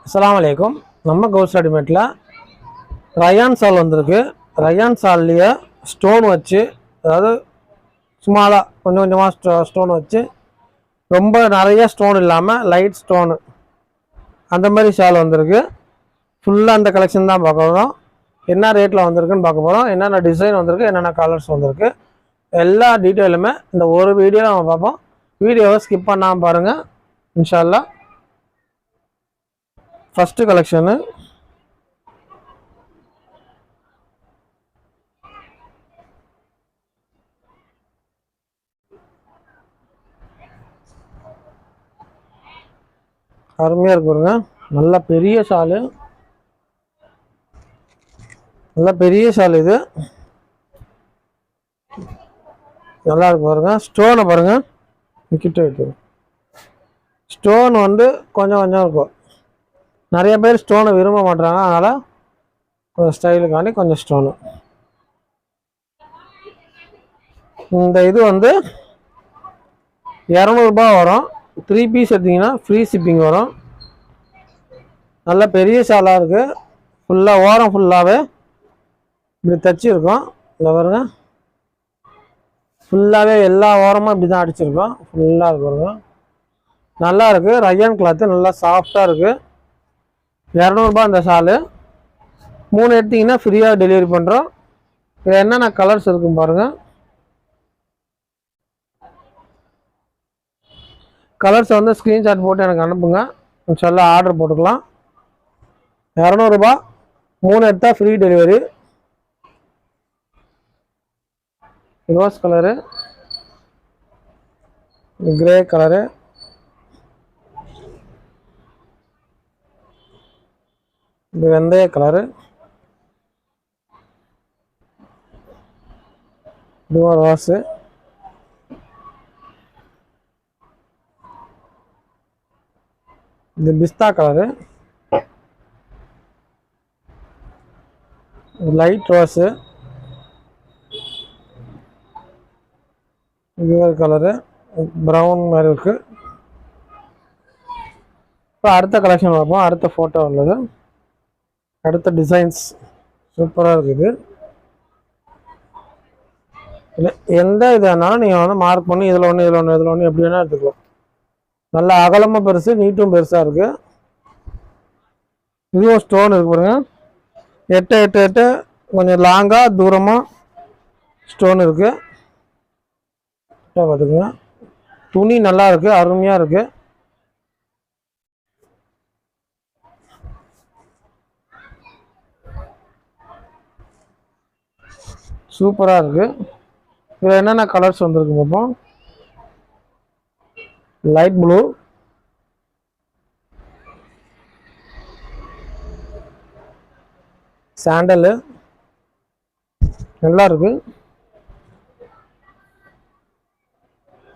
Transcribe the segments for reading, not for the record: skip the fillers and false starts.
அஸ்ஸலாமு அலைக்கும். நம்ம கவுஸ் ரெடிமேட்டில் ரயான் சால் வந்திருக்கு. ரயான் சால்லையே ஸ்டோன் வச்சு, அதாவது சும்மாலாக கொஞ்சம் கொஞ்சமாக ஸ்டோன் வச்சு, ரொம்ப நிறைய ஸ்டோன் இல்லாமல் லைட் ஸ்டோனு அந்த மாதிரி ஷால் வந்திருக்கு. ஃபுல்லாக அந்த கலெக்ஷன் தான் பார்க்க போகிறோம். என்ன ரேட்டில் வந்திருக்குன்னு பார்க்க போகிறோம். என்னென்ன டிசைன் வந்திருக்கு, என்னென்ன கலர்ஸ் வந்திருக்கு, எல்லா டீட்டெயிலுமே இந்த ஒரு வீடியோவில் நம்ம பார்ப்போம். வீடியோவை ஸ்கிப் பண்ணாமல் பாருங்கள் இன்ஷா அல்லாஹ். ஃபஸ்ட்டு கலெக்ஷனு அருமையாக இருக்கு பாருங்க. நல்ல பெரிய ஷாலு, நல்ல பெரிய ஷால். இது நல்லா இருக்கு பாருங்க. ஸ்டோனை பாருங்க, கிட்ட வைக்க ஸ்டோன் வந்து கொஞ்சம் கொஞ்சம் இருக்கும். நிறைய பேர் ஸ்டோனை விரும்ப மாட்டாங்க, அதனால் கொஞ்சம் ஸ்டைலுக்காண்டி கொஞ்சம் ஸ்டோனு. இந்த இது வந்து 200 ரூபாய் வரும். 3 பீஸ் எடுத்தீங்கன்னா ஃப்ரீ ஷிப்பிங் வரும். நல்ல பெரிய ஷாலாக இருக்குது. ஃபுல்லாக ஓரம் ஃபுல்லாகவே இப்படி தச்சிருக்கோம். இந்த பாருங்க, ஃபுல்லாகவே எல்லா ஓரமும் இப்படி தான் அடிச்சிருக்கோம். ஃபுல்லாக இருக்கு பாருங்க. நல்லா இருக்குது. ரயான் கிளாத்து நல்லா சாஃப்டாக இருக்குது. 200 ரூபாய் இந்த ஷாலு. 3 எடுத்திங்கன்னா ஃப்ரீயாக டெலிவரி பண்ணுறோம். இது என்னென்ன கலர்ஸ் இருக்கும் பாருங்கள். கலர்ஸை வந்து ஸ்க்ரீன்ஷாட் போட்டு எனக்கு அனுப்புங்க. இன்ஷால்லா ஆர்டர் போட்டுக்கலாம். 200 ரூபாய், 3 எடுத்தால் free delivery. Rose colour, grey colour, இது வெந்தய கலரு, இதுவும் ரோஸு, இது பிஸ்தா கலரு, லைட் ரோஸு, இது ஒரு கலரு ப்ரௌன் மாதிரி இருக்கு. இப்போ அடுத்த கலெக்ஷன் பார்ப்போம். அடுத்த ஃபோட்டோ உள்ளது, அடுத்த டிசைன்ஸ் சூப்பராக இருக்குது. இல்லை எந்த இது வேணாலும் நீங்கள் வந்து மார்க் பண்ணி இதில் ஒன்று இதில் ஒன்று இதில் ஒன்று எப்படி வேணால் எடுத்துக்கலாம். நல்லா அகலமாக பெருசு, நீட்டும் பெருசாக இருக்குது. இதுவும் ஸ்டோன் இருக்கு பாருங்க. 8 8 8 கொஞ்சம் லாங்காக தூரமாக ஸ்டோன் இருக்குது. பார்த்துக்குங்க. துணி நல்லா இருக்குது, அருமையாக இருக்குது. சூப்பராக இருக்குது. இதில் என்னென்ன கலர்ஸ் வந்துருக்கு பார்ப்போம். லைட் ப்ளூ, சாண்டலு நல்லா இருக்கு.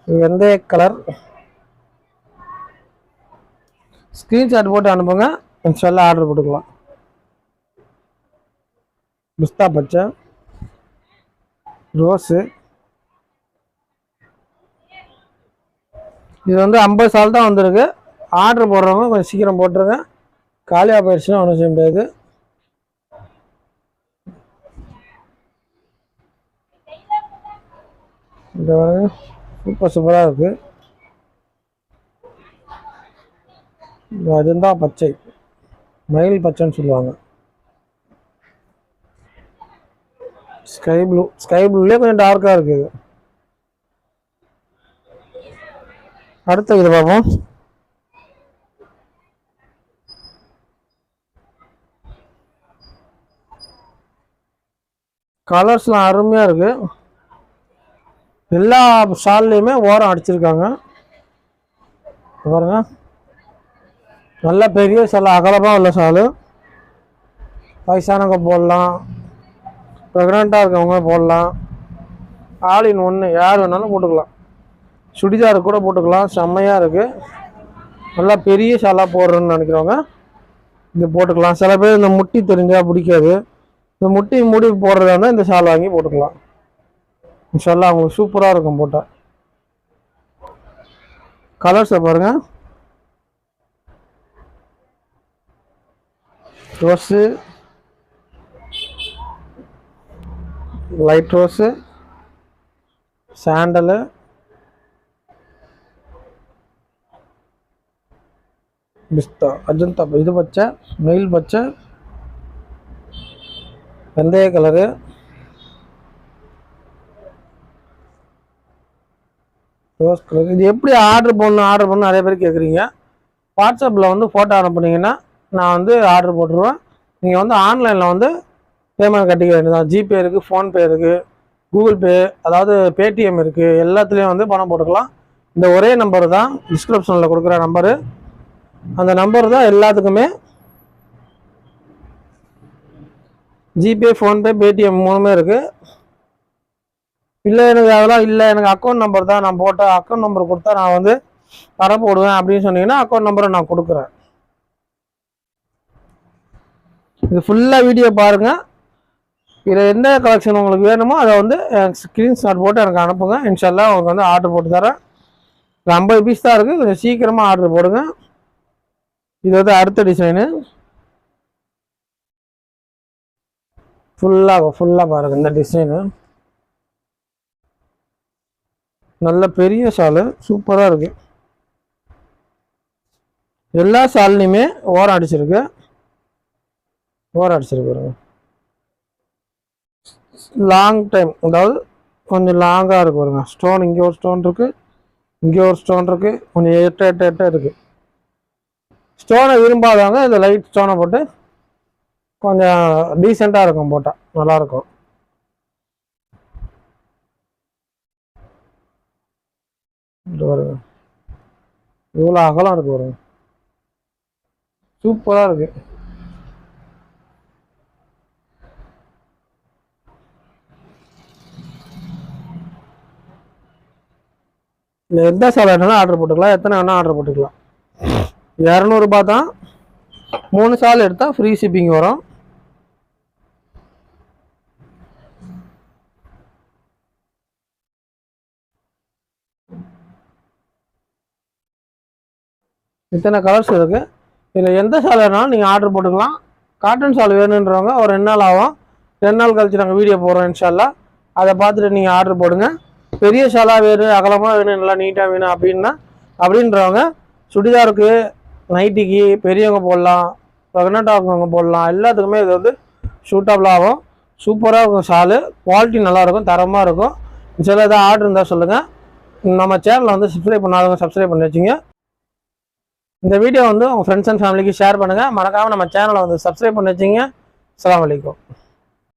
வெந்தய கலர். ஸ்க்ரீன்ஷாட் போட்டு அனுப்புங்க, இன்ஷால்லா ஆர்டர் போட்டுக்கலாம். பிஸ்தா பச்சை, ரோஸு. இது வந்து 50 சால் தான் வந்திருக்கு. ஆர்டர் போடுறவங்க கொஞ்சம் சீக்கிரம் போட்டுருங்க. காலியாக போயிடுச்சுன்னா ஒன்றும் செய்ய முடியாது. இந்த சூப்பர் சூப்பராக இருக்குது. அஜந்தா பச்சை, மயில் பச்சைன்னு சொல்லுவாங்க. ஸ்கை ப்ளூ, ஸ்கை ப்ளூலேயே கொஞ்சம் டார்க்காக இருக்குது. அடுத்த இது பார்ப்போம். கலர்ஸ்லாம் அருமையாக இருக்குது. எல்லா ஷால்லையுமே ஓரம் அடிச்சிருக்காங்க பாருங்க. நல்ல பெரிய ஷால், அகலமாக உள்ள ஷாலு. வயசானவங்க போடலாம், ப்ரெக்னெண்ட்டாக இருக்கவங்க போடலாம். ஆல் இன் ஒன்று, யார் வேணாலும் போட்டுக்கலாம். சுடிதார் கூட போட்டுக்கலாம். செம்மையாக இருக்குது. நல்லா பெரிய ஷாலாக போடுறேன்னு நினைக்கிறவங்க இது போட்டுக்கலாம். சில பேர் இந்த முட்டி தெரிஞ்சால் பிடிக்காது, இந்த முட்டி மூடி போடுறதா இருந்தால் இந்த ஷால் வாங்கி போட்டுக்கலாம். இன்ஷால்லா அவங்களுக்கு சூப்பராக இருக்கும் போட்டால். கலர்ஸை பாருங்கள். ரோஸு, லைட் ரோஸு, சாண்டலு, பிஸ்தா, அஜந்தா, இது பச்சை, மயில் பச்சை, வெந்தய கலரு, ரோஸ் கலர். இது எப்படி ஆர்டர் பண்ணணும் நிறைய பேர் கேட்குறீங்க. வாட்ஸ்அப்பில் வந்து ஃபோட்டோ அனுப்புனீங்கன்னா நான் வந்து ஆர்டர் போட்டுருவேன். நீங்கள் வந்து ஆன்லைனில் வந்து பேமெண்ட் கட்டிக்க வேண்டியதான். ஜிபே இருக்குது, ஃபோன்பே இருக்குது, கூகுள் பே, அதாவது பேடிஎம் இருக்குது. எல்லாத்துலேயும் வந்து பணம் போட்டுக்கலாம். இந்த ஒரே நம்பர் தான் டிஸ்கிரிப்ஷனில் கொடுக்குற நம்பரு. அந்த நம்பர் தான் எல்லாத்துக்குமே. ஜிபே, ஃபோன்பே, பேடிஎம் 3மே இருக்குது. இல்லை எனக்கு அதெல்லாம் இல்லை, எனக்கு அக்கௌண்ட் நம்பர் தான், நான் போட்ட அக்கௌண்ட் நம்பர் கொடுத்தா நான் வந்து பணம் போடுவேன் அப்படின்னு சொன்னீங்கன்னா அக்கௌண்ட் நம்பரை நான் கொடுக்குறேன். இது ஃபுல்லாக வீடியோ பாருங்கள். இதில் எந்த கலெக்ஷன் உங்களுக்கு வேணுமோ அதை வந்து ஸ்க்ரீன்ஷாட் போட்டு எனக்கு அனுப்புங்க. இன்ஷால்லா உங்களுக்கு வந்து ஆர்டர் போட்டு தரேன். 50 பீஸ் தான் இருக்குது, கொஞ்சம் சீக்கிரமாக ஆர்டர் போடுங்க. இது வந்து அடுத்த டிசைனு. ஃபுல்லாக பாருங்கள். இந்த டிசைனு நல்ல பெரிய ஷாலு, சூப்பராக இருக்குது. எல்லா ஷால்லையுமே ஓரம் அடிச்சிருக்கு பாருங்க. லாங் டைம், அதாவது கொஞ்சம் லாங்காக இருக்கு பாருங்க. ஸ்டோன் இங்கே ஒரு ஸ்டோன் இருக்குது, இங்கே ஒரு ஸ்டோன் இருக்குது, கொஞ்சம் எட்ட இருக்குது. ஸ்டோனை விரும்பாதவங்க இந்த லைட் ஸ்டோனை போட்டு கொஞ்சம் டீசெண்டாக இருக்கும், போட்டால் நல்லாயிருக்கும். பாருங்க இவ்வளோ அகலம் இருக்கு பாருங்க, சூப்பராக இருக்கு. இல்லை எந்த சாலை வேணாலும் ஆர்டர் போட்டுக்கலாம், எத்தனை வேணால் ஆர்டர் போட்டுக்கலாம். 200 ரூபா தான். 3 சால் எடுத்தால் ஃப்ரீ ஷிப்பிங் வரும். இத்தனை கலர்ஸ் இருக்குது. இதில் எந்த சால் வேணாலும் நீங்கள் ஆர்டர் போட்டுக்கலாம். காட்டன் சால் வேணுன்றவங்க ஒரு 2 நாள் ஆகும். 2 நாள் கழிச்சு நாங்கள் வீடியோ போடுறோம் இன்ஷால்லா. அதை பார்த்துட்டு நீங்கள் ஆர்டர் போடுங்க. பெரிய ஷாலாக வேணும், அகலமாக வேணும், நல்லா நீட்டாக வேணும் அப்படின்றவங்க சுடிதாருக்கு, நைட்டிக்கு பெரியவங்க போடலாம், ப்ரெக்னென்ட் ஆகுறவங்க போடலாம். எல்லாத்துக்குமே இது வந்து சூட்டபிள் ஆகும். சூப்பராக இருக்கும் ஷாலு, குவாலிட்டி நல்லாயிருக்கும், தரமாக இருக்கும். சில ஏதாவது ஆர்டர் இருந்தால் சொல்லுங்கள். நம்ம சேனலை வந்து சப்ஸ்கிரைப் பண்ணாதவங்க சப்ஸ்கிரைப் பண்ணி வச்சுங்க. இந்த வீடியோ வந்து உங்கள் ஃப்ரெண்ட்ஸ் அண்ட் ஃபேமிலிக்கு ஷேர் பண்ணுங்கள். மறக்காமல் நம்ம சேனலை வந்து சப்ஸ்கிரைப் பண்ணி வச்சுங்க. அஸ்ஸலாமு அலைக்கும்.